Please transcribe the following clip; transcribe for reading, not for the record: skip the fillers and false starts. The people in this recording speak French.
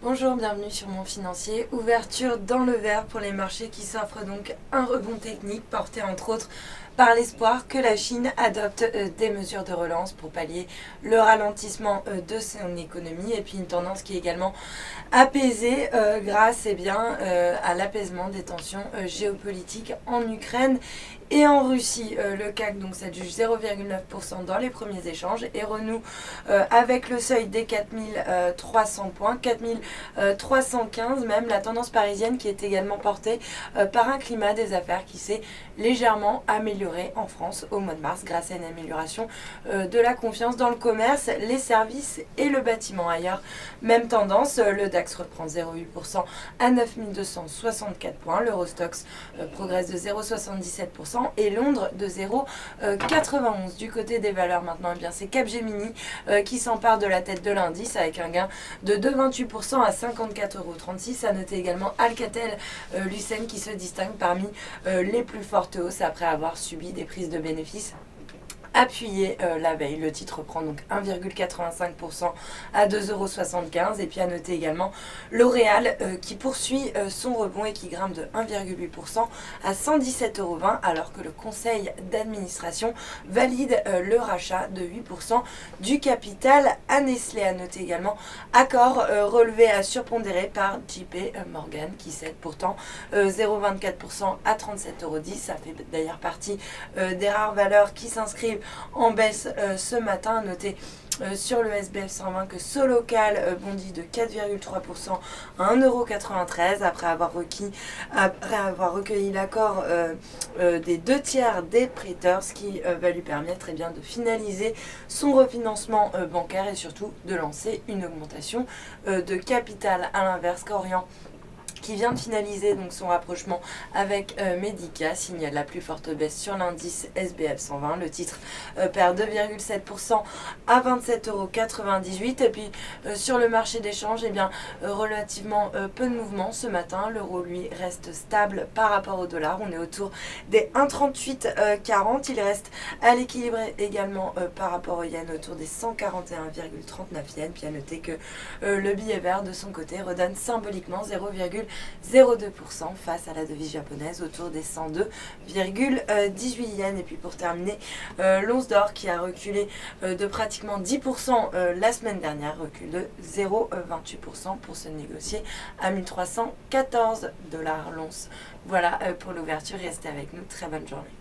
Bonjour, bienvenue sur Mon Financier. Ouverture dans le vert pour les marchés qui s'offrent donc un rebond technique porté entre autres par l'espoir que la Chine adopte des mesures de relance pour pallier le ralentissement de son économie et puis une tendance qui est également apaisée grâce à l'apaisement des tensions géopolitiques en Ukraine et en Russie. Le CAC donc s'adjuge 0,9% dans les premiers échanges et renoue avec le seuil des 4300 points, 4315 même, la tendance parisienne qui est également portée par un climat des affaires qui s'est légèrement amélioré en France au mois de mars grâce à une amélioration de la confiance dans le commerce, les services et le bâtiment. Ailleurs, même tendance, le DAX reprend 0,8% à 9264 points, l'Eurostoxx progresse de 0,77% et Londres de 0,91. Du côté des valeurs maintenant, eh bien c'est Capgemini qui s'empare de la tête de l'indice avec un gain de 2,28% à 54,36 €. À noter également Alcatel Lucent qui se distingue parmi les plus fortes hausses après avoir subi des prises de bénéfices appuyé la veille. Le titre prend donc 1,85% à 2,75 €. Et puis à noter également L'Oréal qui poursuit son rebond et qui grimpe de 1,8% à 117,20 € alors que le conseil d'administration valide le rachat de 8% du capital à Nestlé. À noter également Accor relevé à surpondéré par JP Morgan qui cède pourtant 0,24% à 37,10 €. Ça fait d'ailleurs partie des rares valeurs qui s'inscrivent en baisse ce matin. Notez sur le SBF 120 que Solocal bondit de 4,3% à 1,93 € après avoir recueilli l'accord des 2/3 des prêteurs, ce qui va lui permettre de finaliser son refinancement bancaire et surtout de lancer une augmentation de capital. À l'inverse, Corian qui vient de finaliser donc son rapprochement avec Medica, signale la plus forte baisse sur l'indice SBF 120. Le titre perd 2,7% à 27,98 €. Et puis sur le marché d'échange, relativement peu de mouvements ce matin. L'euro lui reste stable par rapport au dollar. On est autour des 1,3840. Il reste à l'équilibre également par rapport au yen autour des 141,39 yens. Puis à noter que le billet vert de son côté redonne symboliquement 0,02% face à la devise japonaise autour des 102,18 yens. Et puis pour terminer, l'once d'or qui a reculé de pratiquement 10% la semaine dernière, recule de 0,28% pour se négocier à 1314 $ l'once. Voilà pour l'ouverture, restez avec nous, très bonne journée.